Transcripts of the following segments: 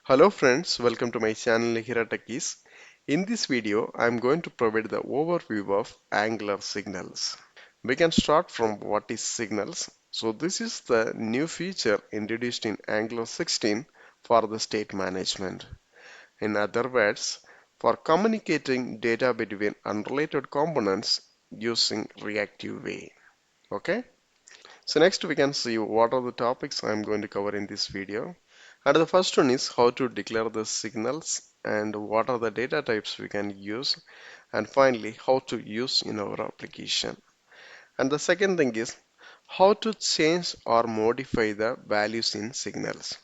Hello friends, welcome to my channel Nihira Techiess. In this video, I am going to provide the overview of Angular signals. We can start from what is signals. So this is the new feature introduced in Angular 16 for the state management. In other words, for communicating data between unrelated components using reactive way. Okay? So next we can see what are the topics I am going to cover in this video. And the first one is how to declare the signals and what are the data types we can use, and finally how to use in our application. And the second thing is how to change or modify the values in signals.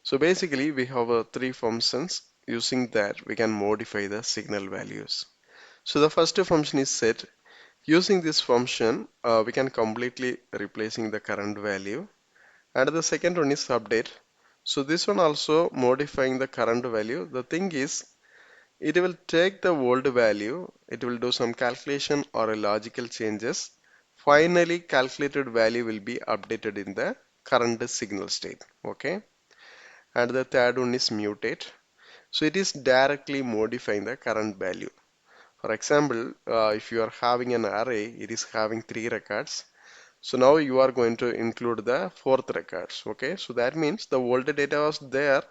So basically we have three functions. Using that we can modify the signal values. So the first function is set. Using this function we can completely replacing the current value, and the second one is update. So this one also modifying the current value. The thing is, it will take the old value, it will do some calculation or a logical changes. Finally, calculated value will be updated in the current signal state. Okay. And the third one is mutate. So it is directly modifying the current value. For example, if you are having an array, it is having 3 records. So now you are going to include the fourth records. Okay, so that means the old data was there,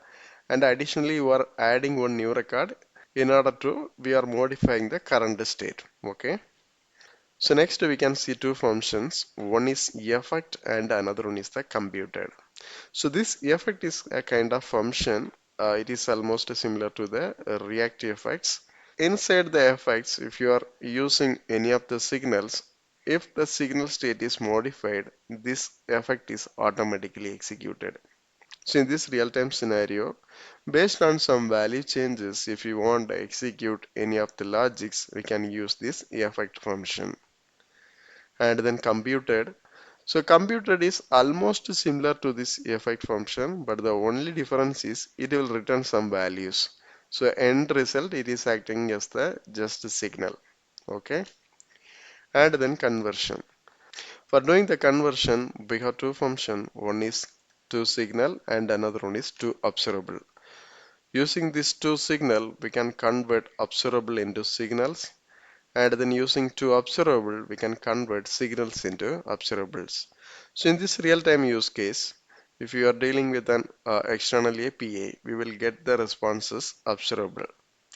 and additionally you are adding one new record in order to we are modifying the current state. Okay, so next we can see two functions. One is effect and another one is the computed. So this effect is a kind of function. It is almost similar to the reactive effects. Inside the effects, if you are using any of the signals, if the signal state is modified, this effect is automatically executed. So in this real-time scenario, based on some value changes, if you want to execute any of the logics, we can use this effect function. And then computed. So computed is almost similar to this effect function, but the only difference is it will return some values. So end result, it is acting as the just signal. Okay. And then conversion. For doing the conversion, we have two functions. One is ToSignal and another one is ToObservable. Using this ToSignal, we can convert observable into signals, and then using ToObservable, we can convert signals into observables. So in this real-time use case, if you are dealing with an external API, we will get the responses observable.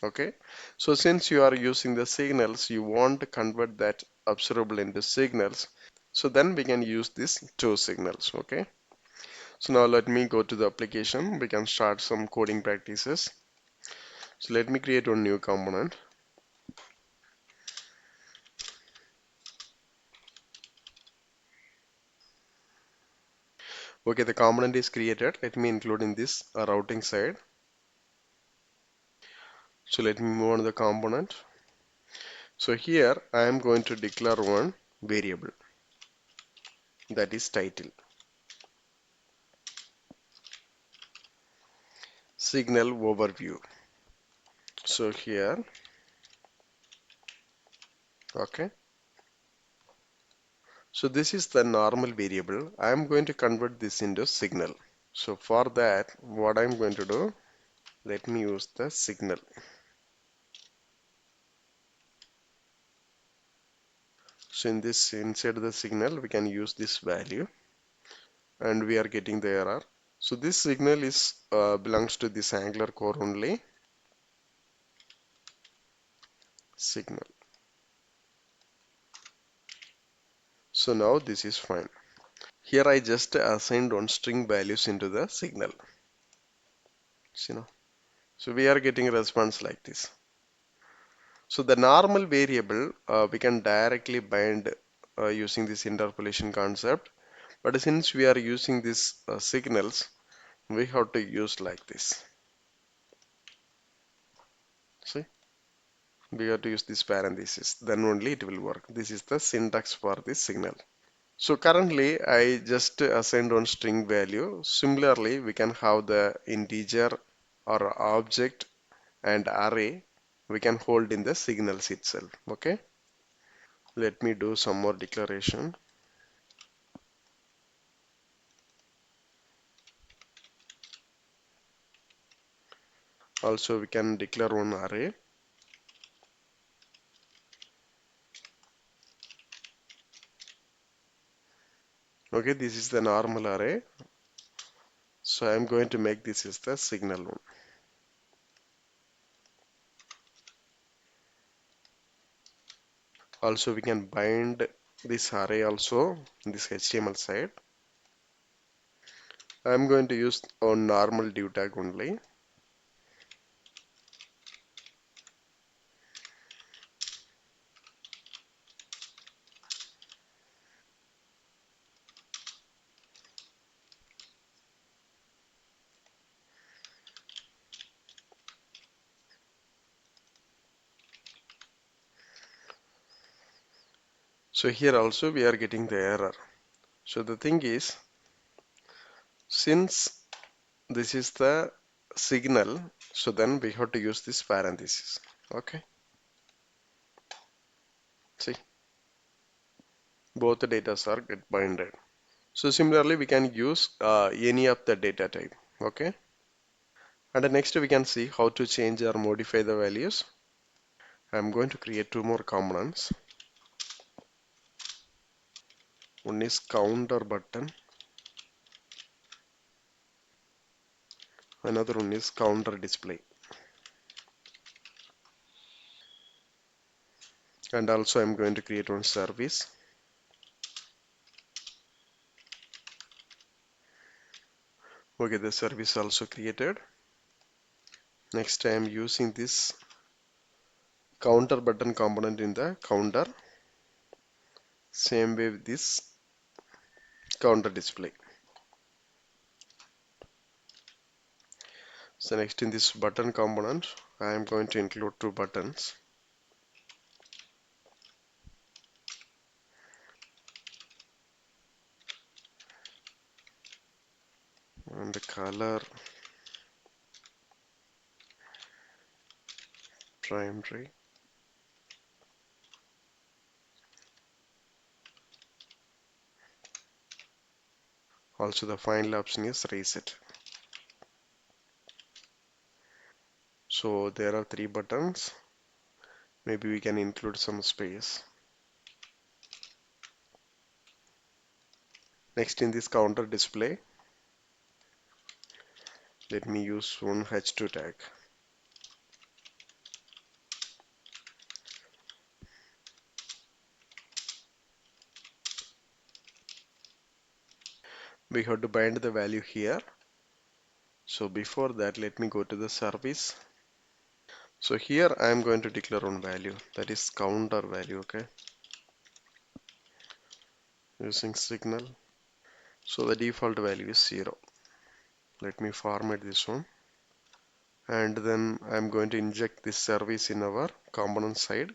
Okay, so since you are using the signals, you want to convert that observable into signals. So then we can use this ToSignals. Okay, so now let me go to the application. We can start some coding practices. So let me create one new component. Okay, the component is created. Let me include in this routing side. So let me move on to the component. So here I am going to declare one variable, that is title. Signal overview. So here, okay. So this is the normal variable. I am going to convert this into signal. So for that, what I am going to do, let me use the signal. So in this, inside the signal, we can use this value, and we are getting the error. So this signal is belongs to this Angular core only. Signal. So now this is fine. Here I just assigned one string values into the signal. You know, so we are getting a response like this. So the normal variable we can directly bind using this interpolation concept, but since we are using these signals, we have to use like this. See, we have to use this parenthesis, then only it will work. This is the syntax for this signal. So currently I just assigned one string value. Similarly, we can have the integer or object and array we can hold in the signals itself. Okay, let me do some more declaration. Also we can declare one array. Okay, this is the normal array. So I'm going to make this is the signal one. Also we can bind this array also in this HTML side. I'm going to use a normal div tag only. So here also we are getting the error. So the thing is, since this is the signal, so then we have to use this parenthesis. Okay, see, both the data are get binded. So similarly we can use any of the data type. Okay, and the next we can see how to change or modify the values. I'm going to create two more components. One is counter button, another one is counter display, and also I'm going to create one service. Okay, the service also created. Next I am using this counter button component in the counter, same way with this counter display. So next in this button component I am going to include two buttons, and the color primary, also the final option is reset. So there are three buttons, maybe we can include some space. Next in this counter display, let me use one h2 tag. We have to bind the value here. So before that, let me go to the service. So here I am going to declare one value, that is counter value. Okay, using signal. So the default value is 0. Let me format this one, and then I'm going to inject this service in our component side.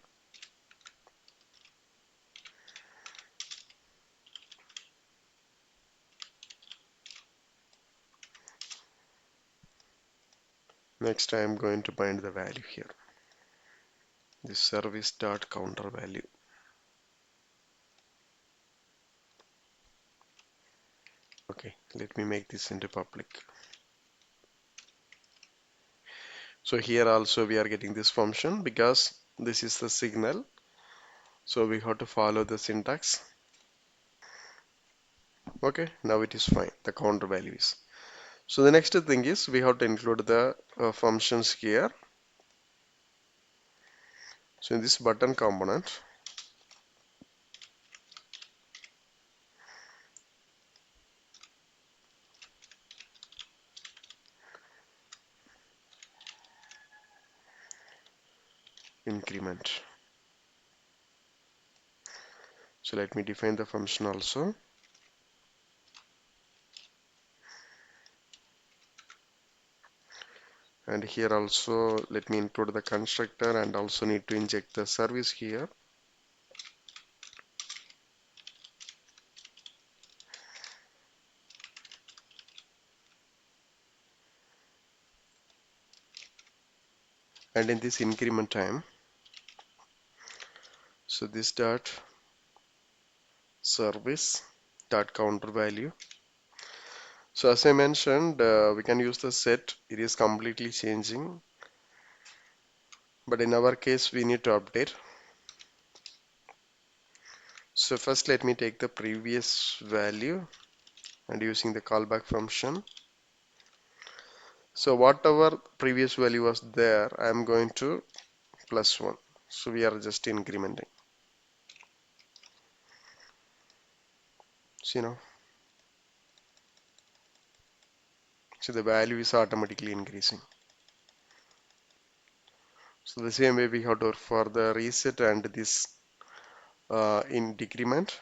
Next I am going to bind the value here, this service dot counter value. Okay, let me make this into public. So here also we are getting this function because this is the signal, so we have to follow the syntax. Okay, now it is fine, the counter value is. So the next thing is we have to include the functions here. So in this button component, increment. So let me define the function also. And here also let me include the constructor and also need to inject the service here. And in this increment time, so this dot service dot counter value. So as I mentioned, we can use the set, it is completely changing. but in our case we need to update. So first let me take the previous value and using the callback function. So whatever previous value was there, I am going to plus 1. So we are just incrementing. See now, so the value is automatically increasing. So the same way we have to for the reset and this in decrement.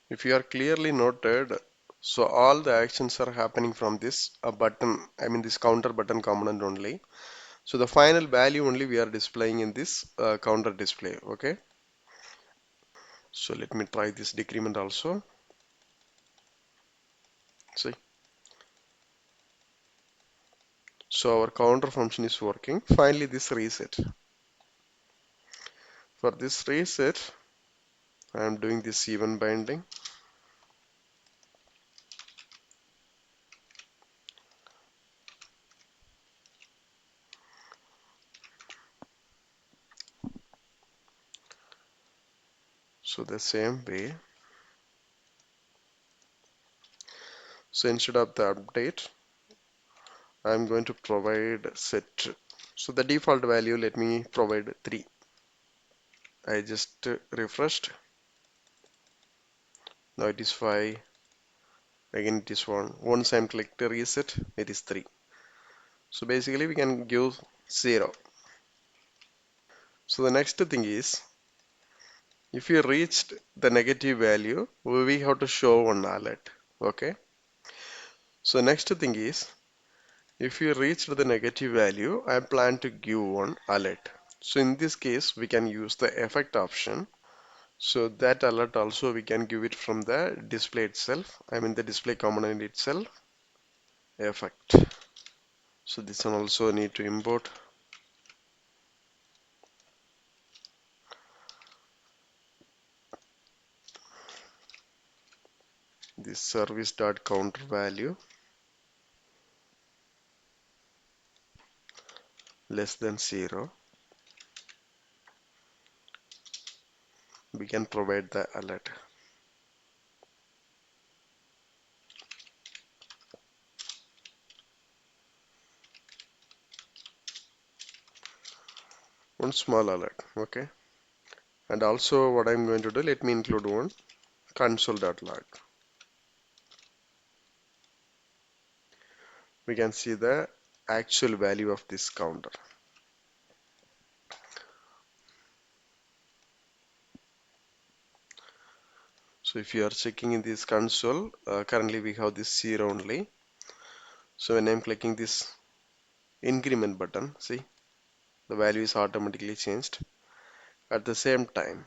If you are clearly noted, so all the actions are happening from this button, I mean this counter button component only. So the final value only we are displaying in this counter display. Okay. So let me try this decrement also. See. So our counter function is working. Finally, this reset. For this reset, I am doing this even binding. So the same way. So instead of the update, I am going to provide set. So the default value, let me provide 3. I just refreshed. Now it is 5. Again it is 1. Once I am click the reset, it is 3. So basically we can give 0. So the next thing is, if you reached the negative value, we have to show one alert. Okay. So next thing is, if you reached the negative value, I plan to give one alert. So in this case, we can use the effect option. So that alert also we can give it from the display itself. I mean the display component itself. Effect. So this one also need to import. This service.counter value less than 0. We can provide the alert. One small alert. Okay. And also what I'm going to do, let me include one console.log. We can see the actual value of this counter. So if you are checking in this console, currently we have this 0 only. So when I'm clicking this increment button, see the value is automatically changed. At the same time,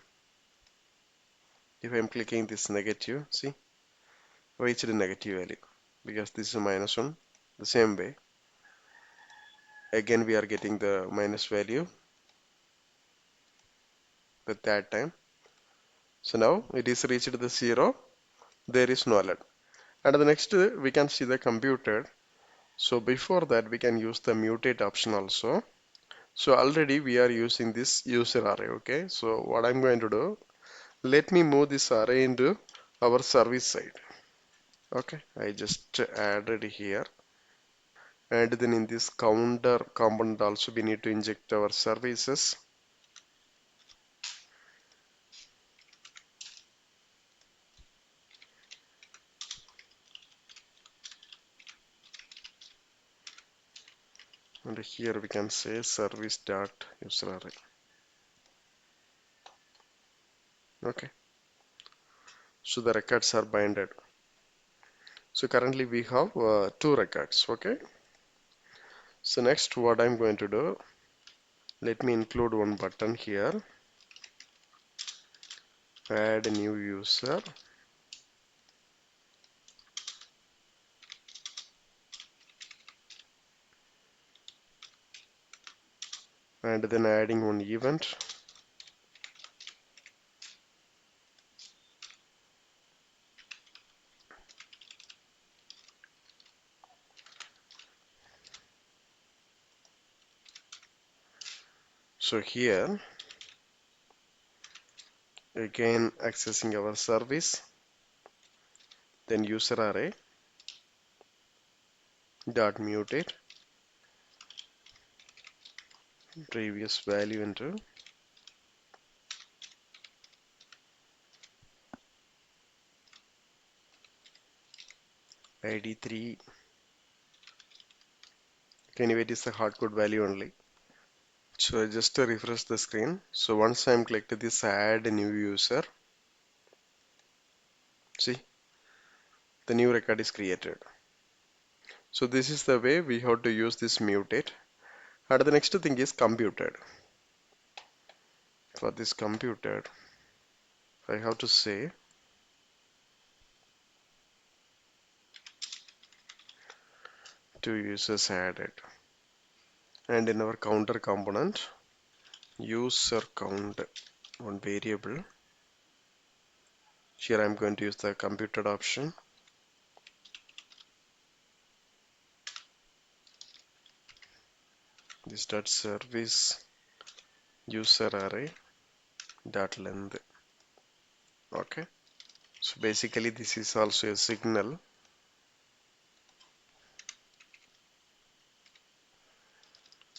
if I'm clicking this negative, see reached a negative value because this is a -1. The same way, again we are getting the minus value at that time. So now it is reached the 0. There is no alert. And the next we can see the computed. So before that we can use the mutate option also. So already we are using this user array. Okay, so what I'm going to do, let me move this array into our service side. Okay, I just added here, and then in this counter component also we need to inject our services. And here we can say service dot user array. Okay, so the records are binded. So currently we have 2 records. Okay, so next what I'm going to do, let me include one button here, add a new user. and then adding one event. So here again accessing our service, then user array dot mutate previous value into id3. Anyway, it is the hardcode value only. So just to refresh the screen, so once I'm clicked this add new user, see the new record is created. So this is the way we have to use this mutate. And the next thing is computed. For this computed, I have to say two users added, and in our counter component user count one variable. Here I'm going to use the computed option. This dot service user array dot length. Okay, so basically this is also a signal.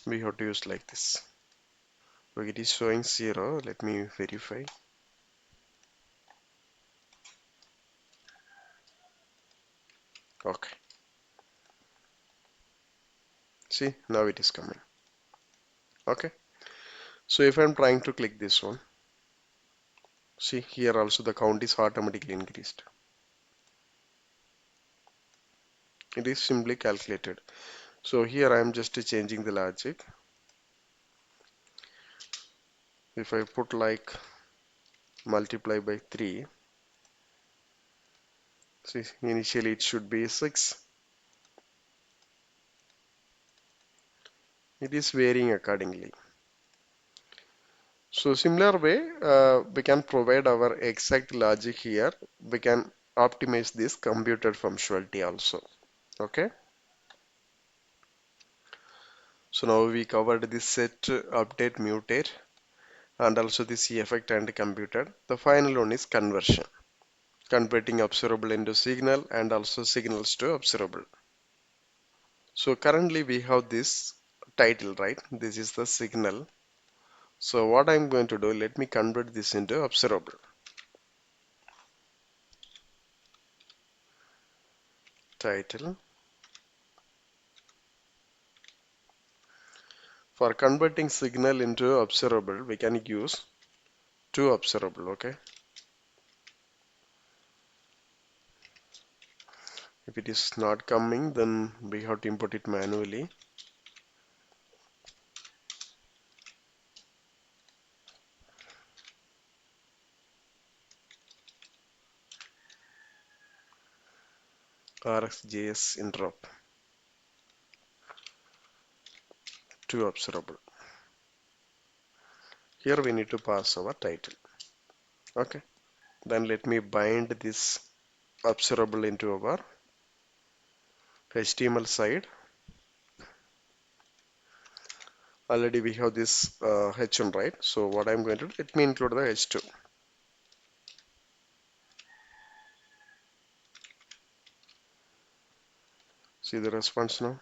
We have to use like this. So it is showing 0. Let me verify. Okay, see now it is coming. Okay, so if I'm trying to click this one, see here also the count is automatically increased. It is simply calculated. So here I am just changing the logic. If I put like multiply by 3, see initially it should be 6. It is varying accordingly. So similar way, we can provide our exact logic here. We can optimize this computed functionality also. Okay. So now we covered this set, update, mutate, and also this effect and computed. The final one is conversion, converting observable into signal and also signals to observable. So currently we have this title, right? This is the signal. So what I'm going to do, let me convert this into observable. Title. For converting signal into observable, we can use ToObservable, okay? If it is not coming, then we have to import it manually. RxJS interop ToObservable. Here we need to pass our title. Okay. Then let me bind this observable into our HTML side. Already we have this H1, right? So what I'm going to do, let me include the H2. See the response now.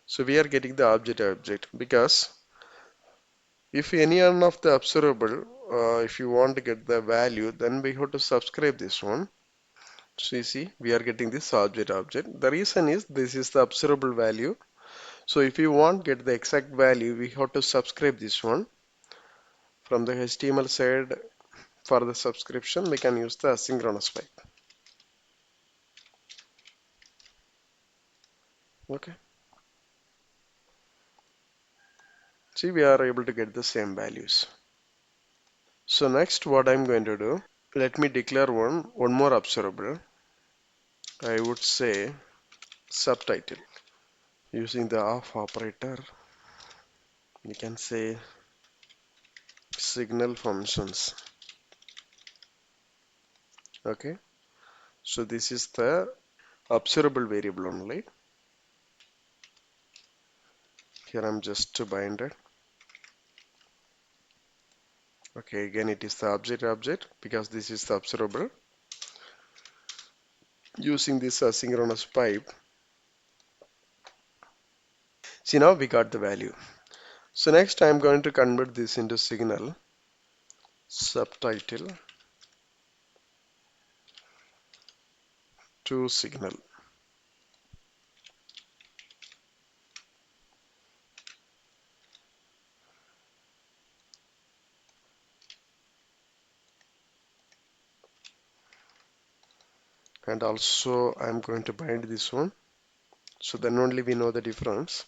So we are getting the object because if any one of the observable, if you want to get the value, then we have to subscribe this one. So you see, we are getting this object. The reason is this is the observable value. So if you want to get the exact value, we have to subscribe this one. From the HTML side, for the subscription, we can use the asynchronous pipe. Okay. See, we are able to get the same values. So next, what I'm going to do, let me declare one more observable. I would say subtitle using the of operator. You can say signal functions. Okay, so this is the observable variable only. Here I'm just to bind it. Okay, again it is the object because this is the observable. Using this asynchronous pipe. See, now we got the value. So next I'm going to convert this into signal. Subtitle to signal. And also I'm going to bind this one. So then only we know the difference.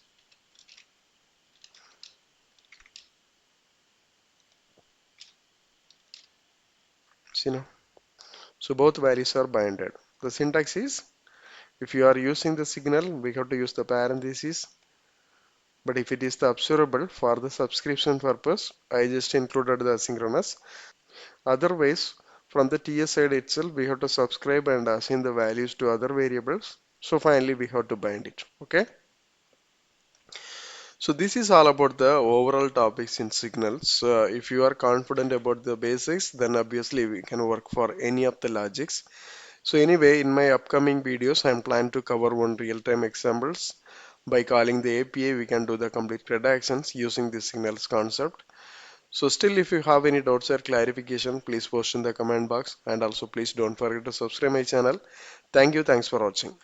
See now. So both values are binded. The syntax is, if you are using the signal, we have to use the parentheses. But if it is the observable for the subscription purpose, I just included the asynchronous. Otherwise, from the TS side itself, we have to subscribe and assign the values to other variables. So finally, we have to bind it. Okay. So this is all about the overall topics in signals. If you are confident about the basics, then obviously we can work for any of the logics. So anyway, in my upcoming videos, I am planning to cover one real-time examples. By calling the API, we can do the complete redactions using the signals concept. So still, if you have any doubts or clarification, please post in the comment box, and also please don't forget to subscribe my channel. Thank you. Thanks for watching.